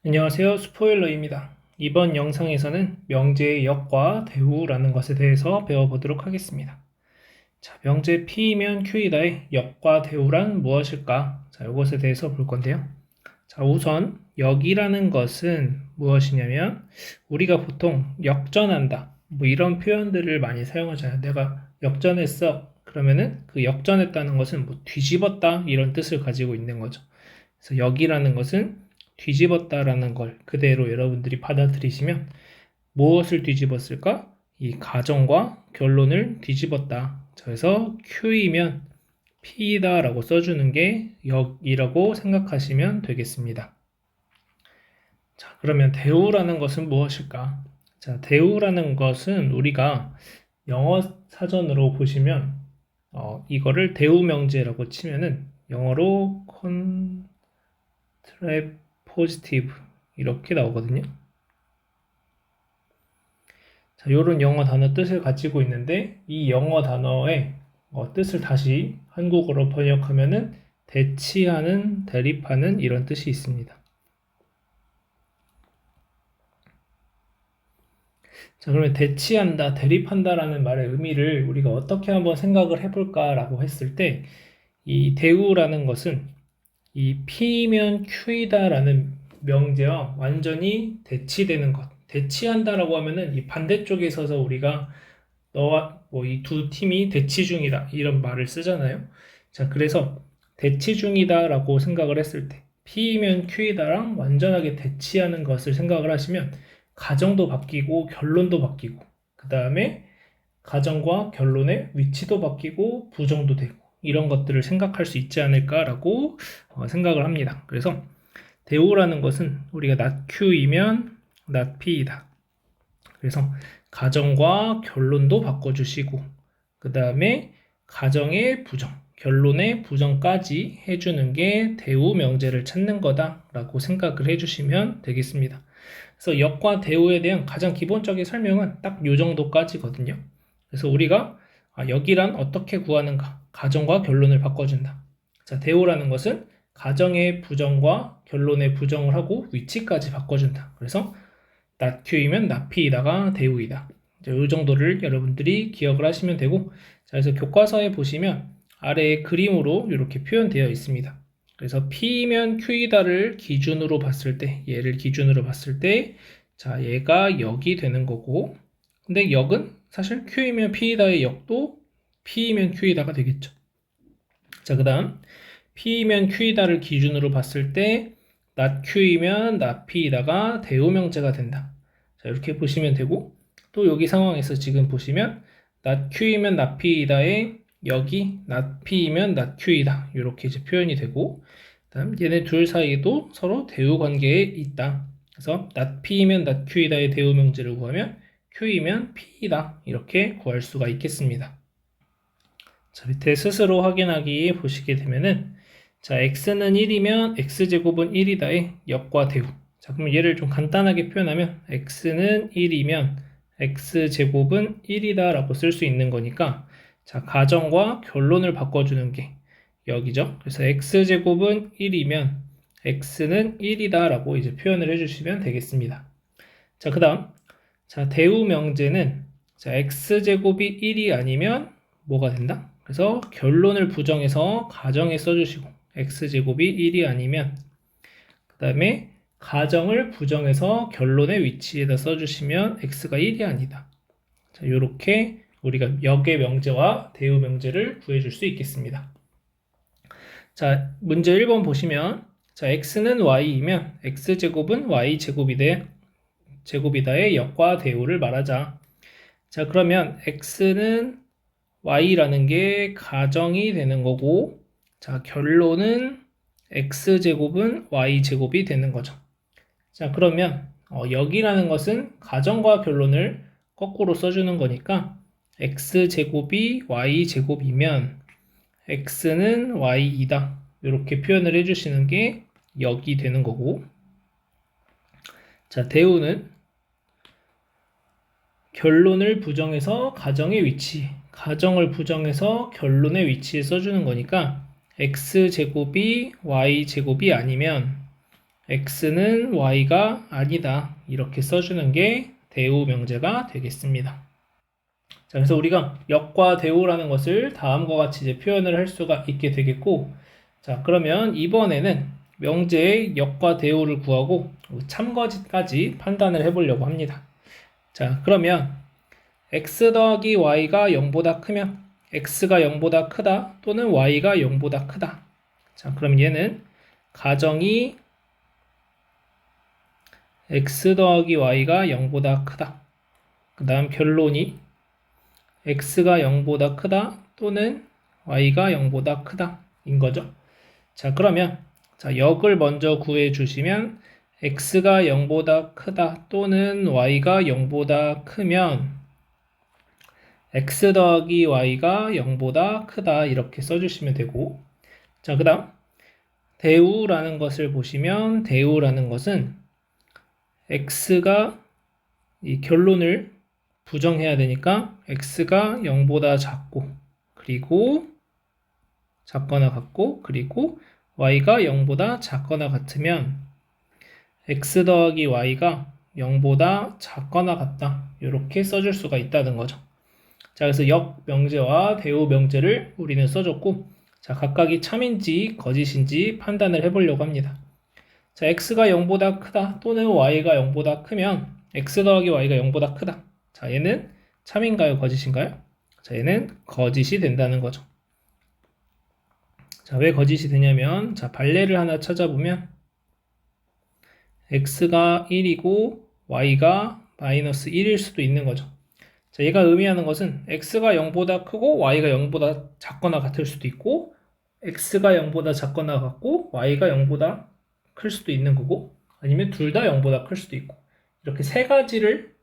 안녕하세요. 스포일러입니다. 이번 영상에서는 명제의 역과 대우라는 것에 대해서 배워보도록 하겠습니다. 자, 명제 P이면 Q이다의 역과 대우란 무엇일까? 자, 이것에 대해서 볼 건데요. 자, 우선 역이라는 것은 무엇이냐면 우리가 보통 역전한다 뭐 이런 표현들을 많이 사용하잖아요. 내가 역전했어. 그러면은 그 역전했다는 것은 뭐 뒤집었다 이런 뜻을 가지고 있는 거죠. 그래서 역이라는 것은 뒤집었다라는 걸 그대로 여러분들이 받아들이시면 무엇을 뒤집었을까? 이 가정과 결론을 뒤집었다. 그래서 Q이면 P다라고 써주는 게 역이라고 생각하시면 되겠습니다. 자, 그러면 대우라는 것은 무엇일까? 자, 대우라는 것은 우리가 영어 사전으로 보시면 이거를 대우 명제라고 치면은 영어로 포지티브 이렇게 나오거든요. 자, 이런 영어 단어 뜻을 가지고 있는데 이 영어 단어의 뜻을 다시 한국어로 번역하면은 대치하는, 대립하는 이런 뜻이 있습니다. 자, 그러면 대치한다, 대립한다라는 말의 의미를 우리가 어떻게 한번 생각을 해볼까라고 했을 때 이 대우라는 것은 이 P면 Q이다라는 명제와 완전히 대치되는 것. 대치한다라고 하면은 이 반대쪽에 서서 우리가 너와 뭐 이 두 팀이 대치 중이다 이런 말을 쓰잖아요. 자, 그래서 대치 중이다라고 생각을 했을 때 P면 Q이다랑 완전하게 대치하는 것을 생각을 하시면 가정도 바뀌고 결론도 바뀌고 그 다음에 가정과 결론의 위치도 바뀌고 부정도 되고 이런 것들을 생각할 수 있지 않을까라고 생각을 합니다. 그래서 대우라는 것은 우리가 not Q이면 not P이다. 그래서 가정과 결론도 바꿔주시고 그 다음에 가정의 부정, 결론의 부정까지 해주는 게 대우 명제를 찾는 거다라고 생각을 해주시면 되겠습니다. 그래서 역과 대우에 대한 가장 기본적인 설명은 딱 요 정도까지거든요. 그래서 우리가 역이란 어떻게 구하는가? 가정과 결론을 바꿔준다. 자, 대우라는 것은 가정의 부정과 결론의 부정을 하고 위치까지 바꿔준다. 그래서 not Q이면 not P이다가 대우이다. 이 정도를 여러분들이 기억을 하시면 되고, 자, 그래서 교과서에 보시면 아래에 그림으로 이렇게 표현되어 있습니다. 그래서 P면 Q이다를 기준으로 봤을 때, 얘를 기준으로 봤을 때, 자, 얘가 역이 되는 거고, 근데 역은 사실 Q이면 P이다의 역도 P이면 Q이다가 되겠죠. 자, 그 다음 P이면 Q이다를 기준으로 봤을 때 not Q이면 not P이다가 대우명제가 된다. 자, 이렇게 보시면 되고 또 여기 상황에서 지금 보시면 not Q이면 not P이다의 역이 not P이면 not Q이다. 이렇게 이제 표현이 되고 그다음 얘네 둘 사이에도 서로 대우 관계에 있다. 그래서 not P이면 not Q이다의 대우명제를 구하면 Q이면 P이다. 이렇게 구할 수가 있겠습니다. 자, 밑에 스스로 확인하기 보시게 되면은 자, x는 1이면 x제곱은 1이다의 역과 대우. 자, 그럼 얘를 좀 간단하게 표현하면 x는 1이면 x제곱은 1이다 라고 쓸 수 있는 거니까 자, 가정과 결론을 바꿔주는 게 역이죠. 그래서 x제곱은 1이면 x는 1이다 라고 이제 표현을 해주시면 되겠습니다. 자, 그 다음 자, 대우 명제는 자, x제곱이 1이 아니면 뭐가 된다? 그래서 결론을 부정해서 가정에 써주시고 x제곱이 1이 아니면 그 다음에 가정을 부정해서 결론의 위치에다 써주시면 x가 1이 아니다. 자, 요렇게 우리가 역의 명제와 대우 명제를 구해줄 수 있겠습니다. 자, 문제 1번 보시면 자, x는 y이면 x제곱은 y제곱이다의 역과 대우를 말하자. 자, 그러면 x는 y라는 게 가정이 되는 거고 자, 결론은 x제곱은 y제곱이 되는 거죠. 자, 그러면 역이라는 것은 가정과 결론을 거꾸로 써주는 거니까 x제곱이 y제곱이면 x는 y이다. 이렇게 표현을 해주시는 게 역이 되는 거고 자, 대우는 결론을 부정해서 가정의 위치, 가정을 부정해서 결론의 위치에 써주는 거니까 x제곱이 y제곱이 아니면 x는 y가 아니다. 이렇게 써주는 게 대우 명제가 되겠습니다. 자, 그래서 우리가 역과 대우라는 것을 다음과 같이 이제 표현을 할 수가 있게 되겠고, 자, 그러면 이번에는 명제의 역과 대우를 구하고 참거짓까지 판단을 해보려고 합니다. 자, 그러면 x 더하기 y가 0보다 크면 x가 0보다 크다 또는 y가 0보다 크다. 자, 그럼 얘는 가정이 x 더하기 y가 0보다 크다. 그 다음 결론이 x가 0보다 크다 또는 y가 0보다 크다 인 거죠. 자, 그러면 자, 역을 먼저 구해 주시면 x가 0보다 크다 또는 y가 0보다 크면 x 더하기 y가 0보다 크다 이렇게 써주시면 되고, 자, 그 다음 대우라는 것을 보시면 대우라는 것은 x가 이 결론을 부정해야 되니까 x가 0보다 작고 그리고 작거나 같고 그리고 y가 0보다 작거나 같으면 x 더하기 y가 0보다 작거나 같다 이렇게 써줄 수가 있다는 거죠. 자, 그래서 역 명제와 대우 명제를 우리는 써줬고, 자, 각각이 참인지 거짓인지 판단을 해보려고 합니다. 자, x가 0보다 크다 또는 y가 0보다 크면 x 더하기 y가 0보다 크다. 자, 얘는 참인가요? 거짓인가요? 자, 얘는 거짓이 된다는 거죠. 자, 왜 거짓이 되냐면, 자, 발레를 하나 찾아보면 x가 1이고 y가 마이너스 1일 수도 있는 거죠. 자, 얘가 의미하는 것은 x가 0보다 크고 y가 0보다 작거나 같을 수도 있고 x가 0보다 작거나 같고 y가 0보다 클 수도 있는 거고 아니면 둘 다 0보다 클 수도 있고 이렇게 세 가지를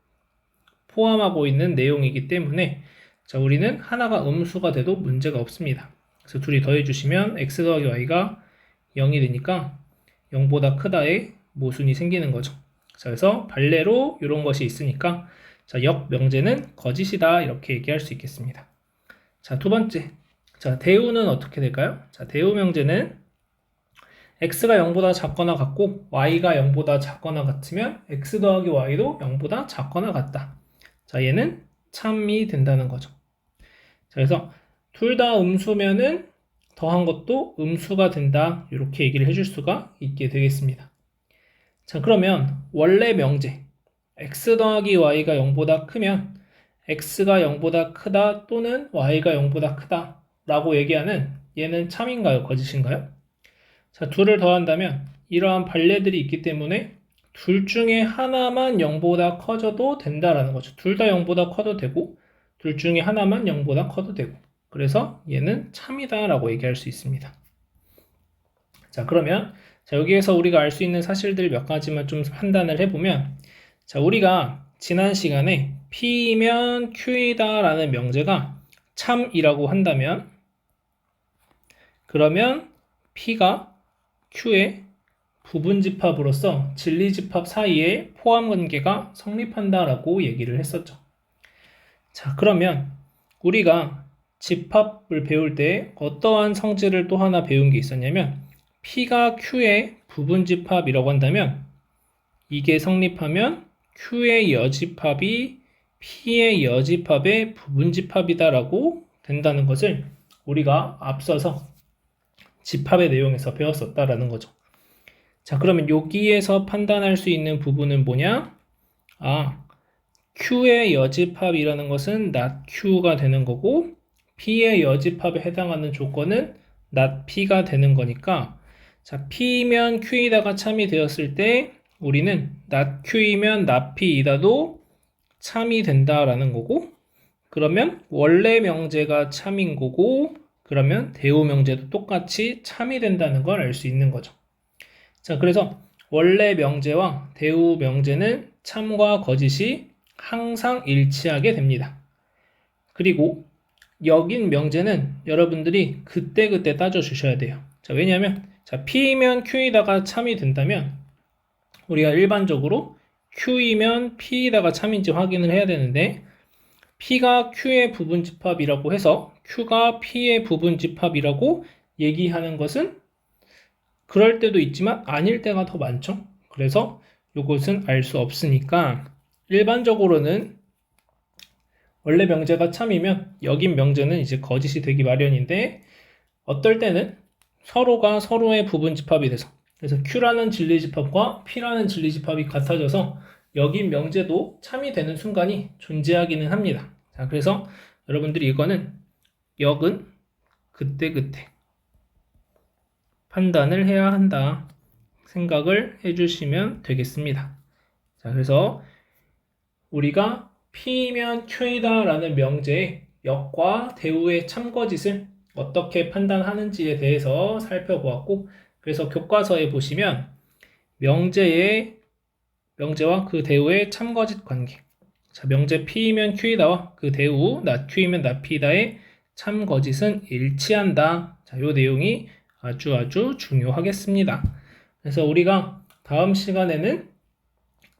포함하고 있는 내용이기 때문에 자, 우리는 하나가 음수가 돼도 문제가 없습니다. 그래서 둘이 더해주시면 x 더하기 y가 0이 되니까 0보다 크다의 모순이 생기는 거죠. 자, 그래서 발레로 이런 것이 있으니까 자, 역 명제는 거짓이다 이렇게 얘기할 수 있겠습니다. 자, 두 번째. 자, 대우는 어떻게 될까요? 자, 대우 명제는 x가 0보다 작거나 같고 y가 0보다 작거나 같으면 x 더하기 y도 0보다 작거나 같다. 자, 얘는 참이 된다는 거죠. 자, 그래서 둘 다 음수면은 더한 것도 음수가 된다 이렇게 얘기를 해줄 수가 있게 되겠습니다. 자, 그러면 원래 명제 x 더하기 y가 0보다 크면 x가 0보다 크다 또는 y가 0보다 크다 라고 얘기하는 얘는 참인가요? 거짓인가요? 자, 둘을 더한다면 이러한 발레들이 있기 때문에 둘 중에 하나만 0보다 커져도 된다라는 거죠. 둘 다 0보다 커도 되고 둘 중에 하나만 0보다 커도 되고 그래서 얘는 참이다 라고 얘기할 수 있습니다. 자, 그러면 자, 여기에서 우리가 알 수 있는 사실들 몇 가지만 좀 판단을 해보면 자, 우리가 지난 시간에 P면 Q이다 라는 명제가 참이라고 한다면 그러면 P가 Q의 부분집합으로서 진리집합 사이에 포함관계가 성립한다 라고 얘기를 했었죠. 자, 그러면 우리가 집합을 배울 때 어떠한 성질을 또 하나 배운 게 있었냐면 P가 Q의 부분집합이라고 한다면 이게 성립하면 Q의 여집합이 P의 여집합의 부분집합이다라고 된다는 것을 우리가 앞서서 집합의 내용에서 배웠었다라는 거죠. 자, 그러면 여기에서 판단할 수 있는 부분은 뭐냐? 아, Q의 여집합이라는 것은 not Q가 되는 거고 P의 여집합에 해당하는 조건은 not P가 되는 거니까 자, P면 Q이다가 참이 되었을 때 우리는 not Q이면 not P이다도 참이 된다라는 거고 그러면 원래 명제가 참인 거고 그러면 대우 명제도 똑같이 참이 된다는 걸 알 수 있는 거죠. 자, 그래서 원래 명제와 대우 명제는 참과 거짓이 항상 일치하게 됩니다. 그리고 역인 명제는 여러분들이 그때그때 따져주셔야 돼요. 자, 왜냐하면 자, P면 Q이다가 참이 된다면 우리가 일반적으로 Q이면 P이다가 참인지 확인을 해야 되는데 P가 Q의 부분집합이라고 해서 Q가 P의 부분집합이라고 얘기하는 것은 그럴 때도 있지만 아닐 때가 더 많죠. 그래서 이것은 알 수 없으니까 일반적으로는 원래 명제가 참이면 여긴 명제는 이제 거짓이 되기 마련인데 어떨 때는 서로가 서로의 부분집합이 돼서 그래서 Q라는 진리집합과 P라는 진리집합이 같아져서 여긴 명제도 참이 되는 순간이 존재하기는 합니다. 자, 그래서 여러분들이 이거는 역은 그때그때 판단을 해야 한다 생각을 해주시면 되겠습니다. 자, 그래서 우리가 P면 Q이다 라는 명제의 역과 대우의 참거짓을 어떻게 판단하는지에 대해서 살펴보았고, 그래서 교과서에 보시면 명제와 그 대우의 참거짓 관계, 자, 명제 P면 Q이다와 그 대우 not Q이면 not P이다의 참거짓은 일치한다. 자, 이 내용이 아주 중요하겠습니다. 그래서 우리가 다음 시간에는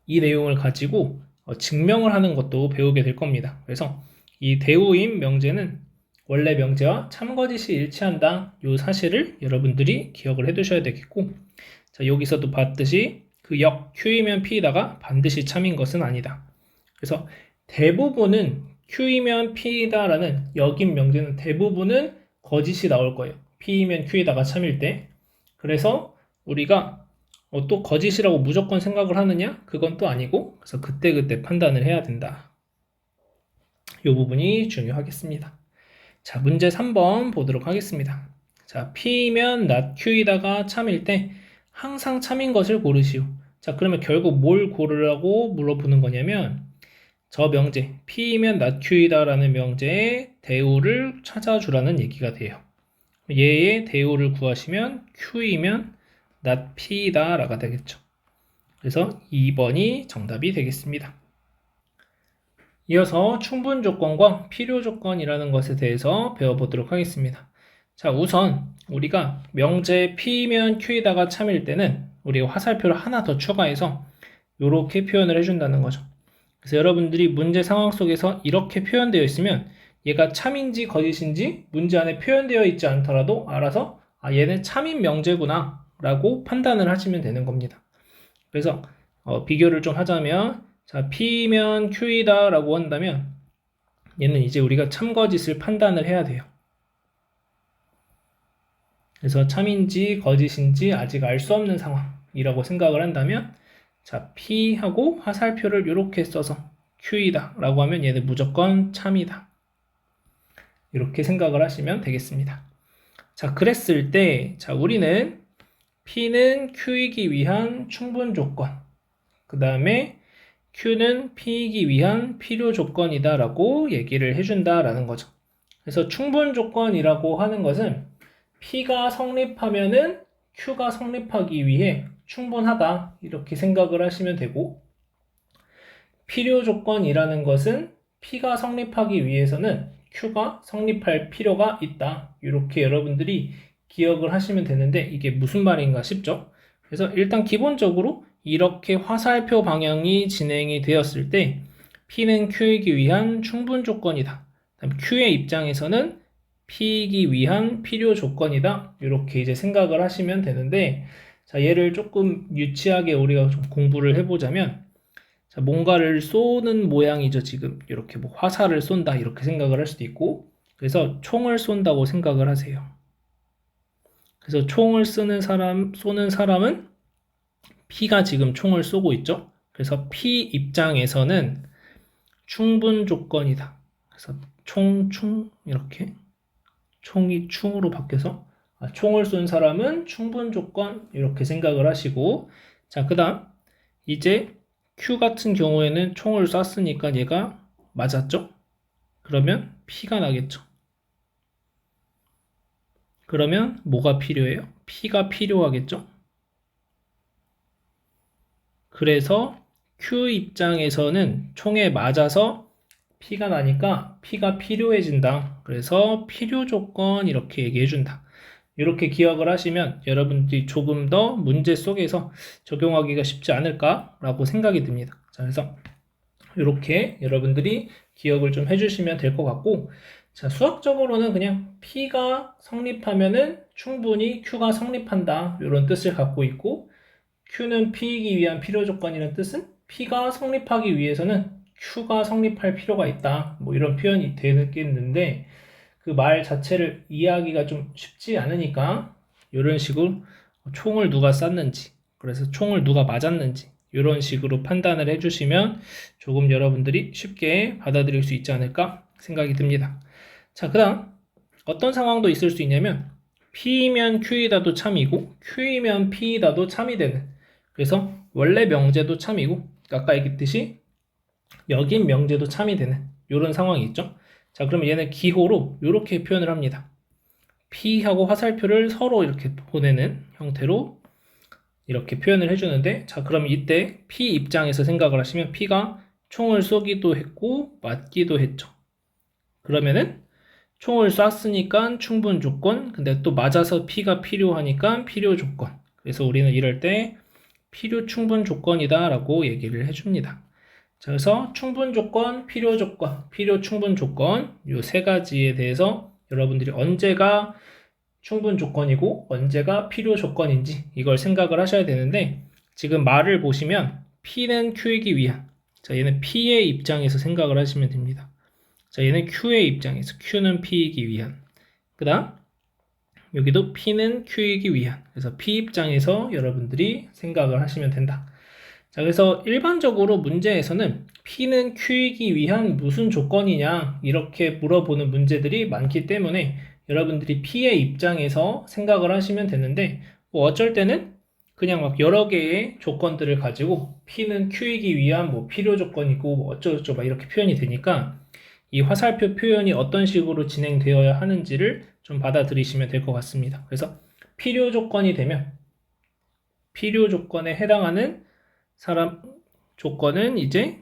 이 내용을 가지고 증명을 하는 것도 배우게 될 겁니다. 그래서 이 대우인 명제는 원래 명제와 참거짓이 일치한다. 이 사실을 여러분들이 기억을 해두셔야 되겠고, 자, 여기서도 봤듯이 그 역 Q이면 P이다가 반드시 참인 것은 아니다. 그래서 대부분은 Q이면 P이다라는 역인 명제는 대부분은 거짓이 나올 거예요. P이면 Q이다가 참일 때. 그래서 우리가 또 거짓이라고 무조건 생각을 하느냐? 그건 또 아니고, 그래서 그때그때 판단을 해야 된다. 이 부분이 중요하겠습니다. 자, 문제 3번 보도록 하겠습니다. 자, P면 not Q이다가 참일 때 항상 참인 것을 고르시오. 자, 그러면 결국 뭘 고르라고 물어보는 거냐면 저 명제, P면 not Q이다라는 명제의 대우를 찾아주라는 얘기가 돼요. 얘의 대우를 구하시면 Q이면 not P이다 라가 되겠죠. 그래서 2번이 정답이 되겠습니다. 이어서 충분 조건과 필요 조건이라는 것에 대해서 배워보도록 하겠습니다. 자, 우선 우리가 명제 P면 Q이다가 참일 때는 우리가 화살표를 하나 더 추가해서 이렇게 표현을 해준다는 거죠. 그래서 여러분들이 문제 상황 속에서 이렇게 표현되어 있으면 얘가 참인지 거짓인지 문제 안에 표현되어 있지 않더라도 알아서 얘는 참인 명제구나 라고 판단을 하시면 되는 겁니다. 그래서 비교를 좀 하자면 자, P면 Q이다 라고 한다면 얘는 이제 우리가 참거짓을 판단을 해야 돼요. 그래서 참인지 거짓인지 아직 알 수 없는 상황이라고 생각을 한다면 자, P하고 화살표를 이렇게 써서 Q이다 라고 하면 얘는 무조건 참이다. 이렇게 생각을 하시면 되겠습니다. 자, 그랬을 때 자, 우리는 P는 Q이기 위한 충분 조건, 그 다음에 Q는 P이기 위한 필요 조건이다 라고 얘기를 해준다라는 거죠. 그래서 충분 조건이라고 하는 것은 P가 성립하면은 Q가 성립하기 위해 충분하다 이렇게 생각을 하시면 되고, 필요 조건이라는 것은 P가 성립하기 위해서는 Q가 성립할 필요가 있다. 이렇게 여러분들이 기억을 하시면 되는데 이게 무슨 말인가 싶죠? 그래서 일단 기본적으로 이렇게 화살표 방향이 진행이 되었을 때 P는 Q이기 위한 충분 조건이다. 그다음 Q의 입장에서는 P이기 위한 필요 조건이다. 이렇게 이제 생각을 하시면 되는데, 자, 얘를 조금 유치하게 우리가 좀 공부를 해보자면, 자, 뭔가를 쏘는 모양이죠. 지금 이렇게 뭐 화살을 쏜다 이렇게 생각을 할 수도 있고, 그래서 총을 쏜다고 생각을 하세요. 그래서 총을 쏘는 사람은 P가 지금 총을 쏘고 있죠. 그래서 P 입장에서는 충분 조건이다. 그래서 이렇게 총이 충으로 바뀌어서 총을 쏜 사람은 충분 조건 이렇게 생각을 하시고, 자, 그 다음 이제 Q 같은 경우에는 총을 쐈으니까 얘가 맞았죠? 그러면 P가 나겠죠. 그러면 뭐가 필요해요? P가 필요하겠죠? 그래서 Q 입장에서는 총에 맞아서 P가 나니까 P가 필요해진다. 그래서 필요 조건 이렇게 얘기해준다. 이렇게 기억을 하시면 여러분들이 조금 더 문제 속에서 적용하기가 쉽지 않을까라고 생각이 듭니다. 자, 그래서 이렇게 여러분들이 기억을 좀 해주시면 될 것 같고, 자, 수학적으로는 그냥 P가 성립하면은 충분히 Q가 성립한다. 이런 뜻을 갖고 있고, Q는 P이기 위한 필요 조건이라는 뜻은 P가 성립하기 위해서는 Q가 성립할 필요가 있다. 뭐 이런 표현이 되겠는데, 그 말 자체를 이해하기가 좀 쉽지 않으니까, 이런 식으로 총을 누가 쐈는지, 그래서 총을 누가 맞았는지, 이런 식으로 판단을 해주시면 조금 여러분들이 쉽게 받아들일 수 있지 않을까 생각이 듭니다. 자, 그 다음 어떤 상황도 있을 수 있냐면 P이면 Q이다도 참이고 Q이면 P이다도 참이 되는, 그래서 원래 명제도 참이고 아까 얘기했듯이 여긴 명제도 참이 되는 이런 상황이 있죠. 자, 그러면 얘는 기호로 이렇게 표현을 합니다. P하고 화살표를 서로 이렇게 보내는 형태로 이렇게 표현을 해주는데, 자, 그럼 이때 P 입장에서 생각을 하시면 P가 총을 쏘기도 했고 맞기도 했죠. 그러면은 총을 쐈으니까 충분 조건, 근데 또 맞아서 P가 필요하니까 필요 조건. 그래서 우리는 이럴 때 필요 충분 조건이다 라고 얘기를 해줍니다. 자, 그래서 충분 조건, 필요 조건, 필요 충분 조건, 이 세 가지에 대해서 여러분들이 언제가 충분 조건이고 언제가 필요 조건인지 이걸 생각을 하셔야 되는데, 지금 말을 보시면 P는 Q이기 위한, 자, 얘는 P의 입장에서 생각을 하시면 됩니다. 자, 얘는 Q의 입장에서, Q는 P이기 위한. 그 다음 여기도 P는 Q이기 위한. 그래서 P 입장에서 여러분들이 생각을 하시면 된다. 자, 그래서 일반적으로 문제에서는 P는 Q이기 위한 무슨 조건이냐 이렇게 물어보는 문제들이 많기 때문에 여러분들이 P의 입장에서 생각을 하시면 되는데, 뭐 어쩔 때는 그냥 막 여러 개의 조건들을 가지고 P는 Q이기 위한 뭐 필요 조건이고 뭐 어쩌고저쩌고 막 이렇게 표현이 되니까 이 화살표 표현이 어떤 식으로 진행되어야 하는지를 좀 받아들이시면 될 것 같습니다. 그래서 필요 조건이 되면 필요 조건에 해당하는 사람 조건은 이제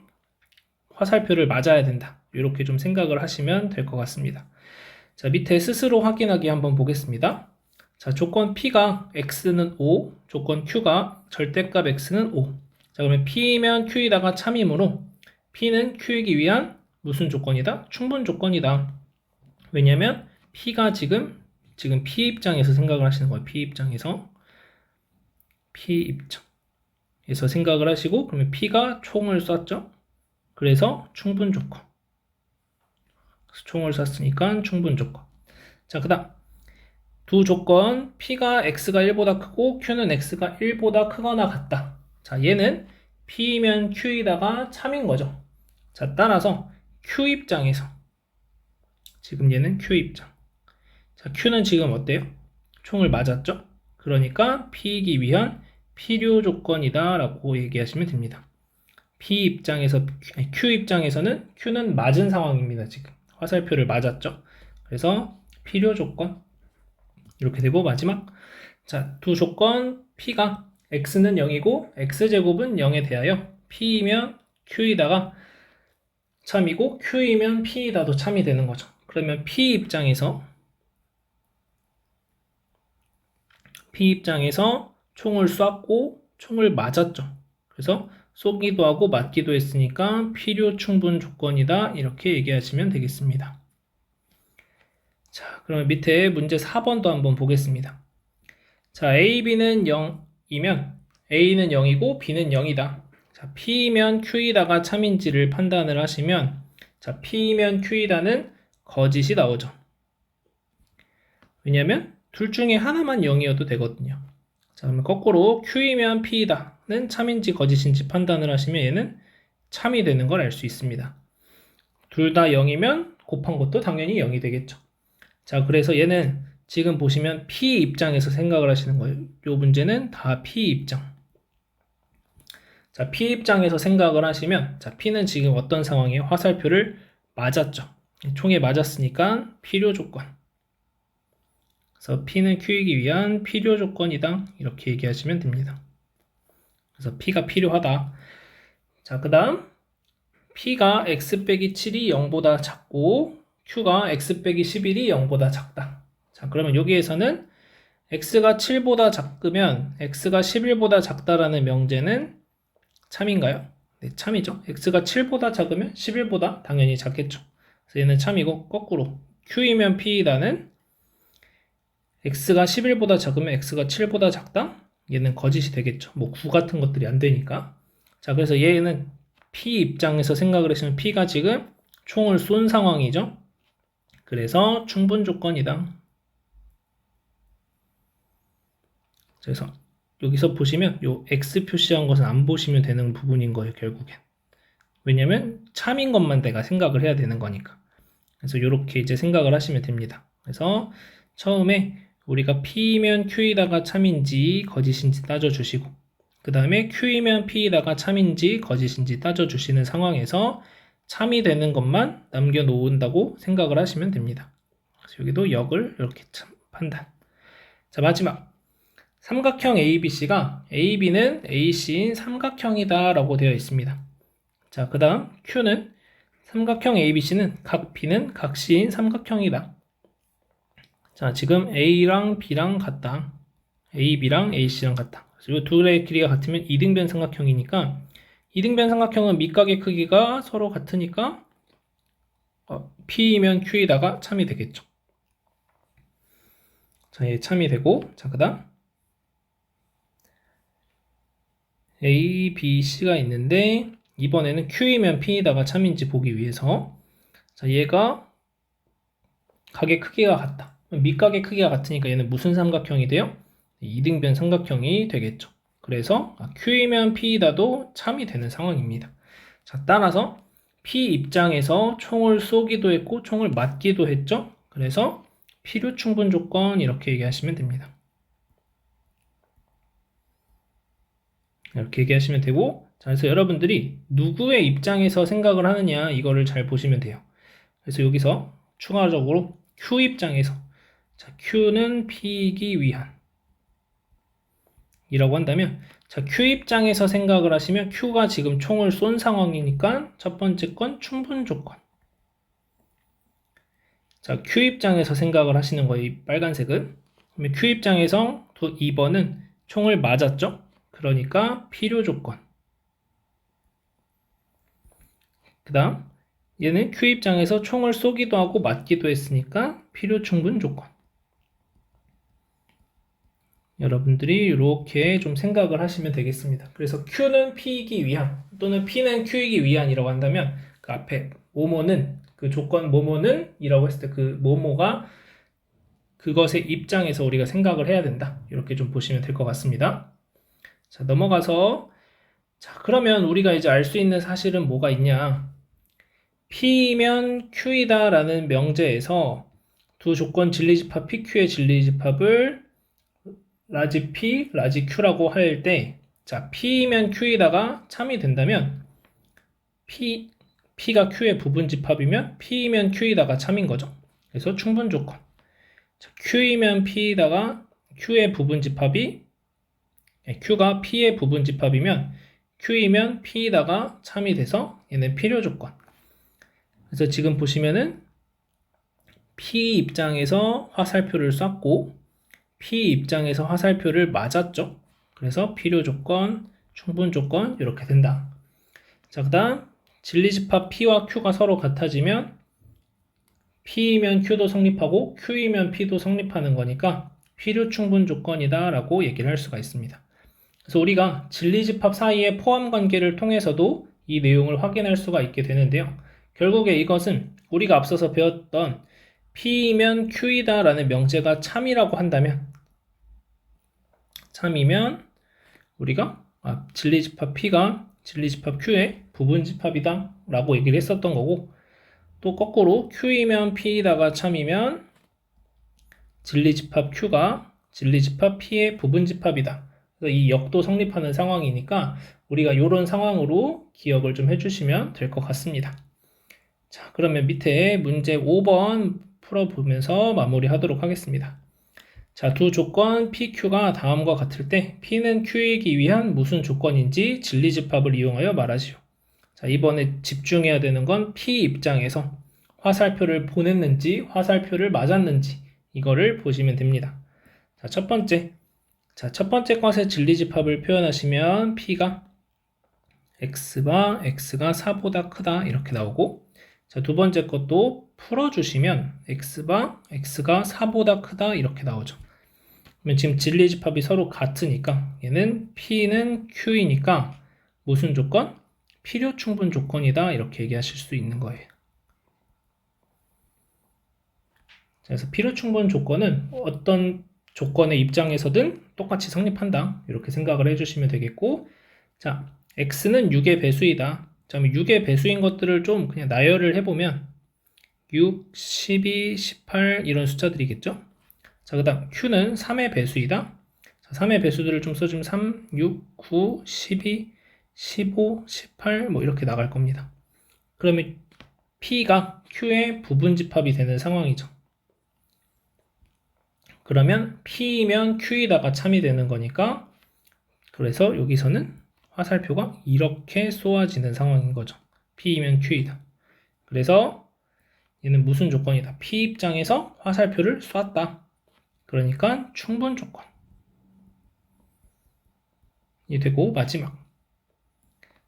화살표를 맞아야 된다. 이렇게 좀 생각을 하시면 될 것 같습니다. 자, 밑에 스스로 확인하기 한번 보겠습니다. 자, 조건 P가 X는 5, 조건 Q가 절대값 X는 5. 자, 그러면 P면 Q이다가 참이므로 P는 Q이기 위한 무슨 조건이다? 충분 조건이다. 왜냐면 P가 지금 P 입장에서 생각을 하시는 거예요. P 입장에서 생각을 하시고, 그러면 P가 총을 쐈죠. 그래서 충분 조건. 총을 쐈으니까 충분 조건. 자, 그 다음 두 조건, P가 X가 1보다 크고 Q는 X가 1보다 크거나 같다. 자, 얘는 P면 Q이다가 참인 거죠. 자, 따라서 Q 입장에서, 지금 얘는 Q 입장. 자, Q는 지금 어때요? 총을 맞았죠? 그러니까 P이기 위한 필요 조건이다 라고 얘기하시면 됩니다. Q 입장에서는 Q는 맞은 상황입니다. 지금 화살표를 맞았죠? 그래서 필요 조건 이렇게 되고, 마지막 자, 두 조건 P가 X는 0이고 X제곱은 0에 대하여 P이면 Q이다가 참이고 Q이면 P이다도 참이 되는 거죠. 그러면 P 입장에서 총을 쐈고 총을 맞았죠. 그래서 쏘기도 하고 맞기도 했으니까 필요 충분 조건이다 이렇게 얘기하시면 되겠습니다. 자, 그러면 밑에 문제 4번도 한번 보겠습니다. 자, A, B는 0이면 A는 0이고 B는 0이다. 자, P면 Q이다가 참인지를 판단을 하시면, 자, P면 Q이다는 거짓이 나오죠. 왜냐면 둘 중에 하나만 0이어도 되거든요. 자, 그러면 거꾸로 Q이면 P이다는 참인지 거짓인지 판단을 하시면 얘는 참이 되는 걸 알 수 있습니다. 둘 다 0이면 곱한 것도 당연히 0이 되겠죠. 자, 그래서 얘는 지금 보시면 P 입장에서 생각을 하시는 거예요. 이 문제는 다 P 입장. 자, P 입장에서 생각을 하시면, 자, P는 지금 어떤 상황이에요? 화살표를 맞았죠. 총에 맞았으니까 필요 조건. 그래서 P는 Q이기 위한 필요 조건이다. 이렇게 얘기하시면 됩니다. 그래서 P가 필요하다. 자, 그 다음 P가 X 빼기 7이 0보다 작고 Q가 X 빼기 11이 0보다 작다. 자, 그러면 여기에서는 X가 7보다 작으면 X가 11보다 작다라는 명제는 참인가요? 네, 참이죠. X가 7보다 작으면 11보다 당연히 작겠죠. 그래서 얘는 참이고, 거꾸로 Q이면 P이다는 X가 11보다 작으면 X가 7보다 작다? 얘는 거짓이 되겠죠. 뭐 9 같은 것들이 안 되니까. 자, 그래서 얘는 P 입장에서 생각을 하시면 P가 지금 총을 쏜 상황이죠. 그래서 충분 조건이다. 그래서 여기서 보시면 요 X 표시한 것은 안 보시면 되는 부분인 거예요, 결국엔. 왜냐면 참인 것만 내가 생각을 해야 되는 거니까. 그래서 이렇게 이제 생각을 하시면 됩니다. 그래서 처음에 우리가 P이면 Q이다가 참인지 거짓인지 따져주시고, 그 다음에 Q이면 P이다가 참인지 거짓인지 따져주시는 상황에서 참이 되는 것만 남겨놓는다고 생각을 하시면 됩니다. 그래서 여기도 역을 이렇게 판단. 자, 마지막. 삼각형 ABC가 AB는 AC인 삼각형이다 라고 되어 있습니다. 자, 그 다음 Q는 삼각형 ABC는 각 B는 각 C인 삼각형이다. 자, 지금 A랑 B랑 같다. AB랑 AC랑 같다. 그래서 이 둘의 길이가 같으면 이등변 삼각형이니까 이등변 삼각형은 밑각의 크기가 서로 같으니까 P이면 Q에다가 참이 되겠죠. 자, 얘 참이 되고, 자, 그 다음 A, B, C가 있는데 이번에는 Q이면 P에다가 참인지 보기 위해서 자, 얘가 각의 크기가 같다. 밑각의 크기가 같으니까 얘는 무슨 삼각형이 돼요? 이등변 삼각형이 되겠죠. 그래서 Q이면 P이다도 참이 되는 상황입니다. 자, 따라서 P 입장에서 총을 쏘기도 했고 총을 맞기도 했죠. 그래서 필요 충분 조건 이렇게 얘기하시면 됩니다. 이렇게 얘기하시면 되고, 자, 그래서 여러분들이 누구의 입장에서 생각을 하느냐 이거를 잘 보시면 돼요. 그래서 여기서 추가적으로 Q 입장에서 자, Q는 P이기 위한 이라고 한다면 자, Q 입장에서 생각을 하시면 Q가 지금 총을 쏜 상황이니까 첫 번째 건 충분 조건. 자, Q 입장에서 생각을 하시는 거예요. 이 빨간색은. 그러면 Q 입장에서 2번은 총을 맞았죠? 그러니까 필요 조건. 그 다음 얘는 Q 입장에서 총을 쏘기도 하고 맞기도 했으니까 필요 충분 조건. 여러분들이 이렇게 좀 생각을 하시면 되겠습니다. 그래서 Q는 P이기 위한 또는 P는 Q이기 위한이라고 한다면 그 앞에 뭐뭐는 그 조건 뭐뭐는 이라고 했을 때 그 뭐뭐가 그것의 입장에서 우리가 생각을 해야 된다. 이렇게 좀 보시면 될 것 같습니다. 자, 넘어가서 자, 그러면 우리가 이제 알 수 있는 사실은 뭐가 있냐? P면 Q이다 라는 명제에서 두 조건 진리집합 PQ의 진리집합을 라지 P, 라지 Q라고 할 때, 자, P면 Q에다가 참이 된다면, P가 Q의 부분집합이면 P면 Q에다가 참인 거죠. 그래서 충분 조건. 자, Q이면 P에다가 Q의 부분집합이, Q가 P의 부분집합이면 Q이면 P에다가 참이 돼서 얘는 필요 조건. 그래서 지금 보시면은 P 입장에서 화살표를 쐈고, P 입장에서 화살표를 맞았죠. 그래서 필요 조건, 충분 조건 이렇게 된다. 자, 그 다음 진리집합 P와 Q가 서로 같아지면 P이면 Q도 성립하고 Q이면 P도 성립하는 거니까 필요 충분 조건이다 라고 얘기를 할 수가 있습니다. 그래서 우리가 진리집합 사이의 포함관계를 통해서도 이 내용을 확인할 수가 있게 되는데요. 결국에 이것은 우리가 앞서서 배웠던 P이면 Q이다 라는 명제가 참이라고 한다면 참이면 우리가 진리집합 P가 진리집합 Q의 부분집합이다 라고 얘기를 했었던 거고 또 거꾸로 Q이면 P이다가 참이면 진리집합 Q가 진리집합 P의 부분집합이다. 그래서 이 역도 성립하는 상황이니까 우리가 이런 상황으로 기억을 좀 해주시면 될 것 같습니다. 자, 그러면 밑에 문제 5번 풀어보면서 마무리하도록 하겠습니다. 자, 두 조건 PQ가 다음과 같을 때 P는 Q이기 위한 무슨 조건인지 진리집합을 이용하여 말하시오. 자, 이번에 집중해야 되는 건 P 입장에서 화살표를 보냈는지 화살표를 맞았는지 이거를 보시면 됩니다. 자, 첫 번째 것의 진리집합을 표현하시면 P가 X가 4보다 크다 이렇게 나오고 자, 두 번째 것도 풀어주시면 x가 4보다 크다 이렇게 나오죠. 그러면 지금 진리집합이 서로 같으니까 얘는 P는 Q이니까 무슨 조건? 필요 충분 조건이다 이렇게 얘기하실 수 있는 거예요. 자, 그래서 필요 충분 조건은 어떤 조건의 입장에서든 똑같이 성립한다 이렇게 생각을 해주시면 되겠고, 자, x는 6의 배수이다. 자, 그럼 6의 배수인 것들을 좀 그냥 나열을 해보면 6, 12, 18 이런 숫자들이겠죠. 자, 그 다음 q는 3의 배수이다. 자, 3의 배수들을 좀 써주면 3, 6, 9, 12, 15, 18 뭐 이렇게 나갈 겁니다. 그러면 p가 q의 부분집합이 되는 상황이죠. 그러면 p면 q이다가 참이 되는 거니까, 그래서 여기서는 화살표가 이렇게 쏘아지는 상황인 거죠. p면 q이다. 그래서 얘는 무슨 조건이다? p 입장에서 화살표를 쐈다. 그러니까 충분 조건이 되고, 마지막.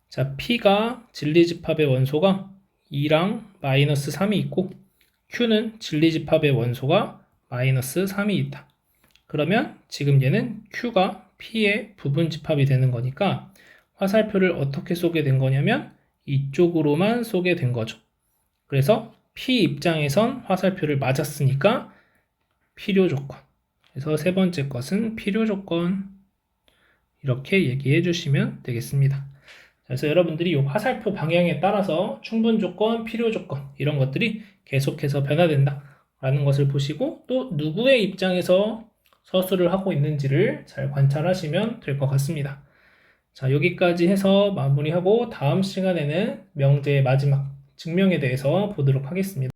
자, p가 진리집합의 원소가 2랑 마이너스 3이 있고 q는 진리집합의 원소가 마이너스 3이 있다. 그러면 지금 얘는 q가 p의 부분집합이 되는 거니까 화살표를 어떻게 쏘게 된 거냐면 이쪽으로만 쏘게 된 거죠. 그래서 p 입장에선 화살표를 맞았으니까 필요 조건. 그래서 세 번째 것은 필요 조건. 이렇게 얘기해 주시면 되겠습니다. 그래서 여러분들이 이 화살표 방향에 따라서 충분 조건, 필요 조건 이런 것들이 계속해서 변화된다 라는 것을 보시고, 또 누구의 입장에서 서술을 하고 있는지를 잘 관찰하시면 될 것 같습니다. 자, 여기까지 해서 마무리하고 다음 시간에는 명제의 마지막 증명에 대해서 보도록 하겠습니다.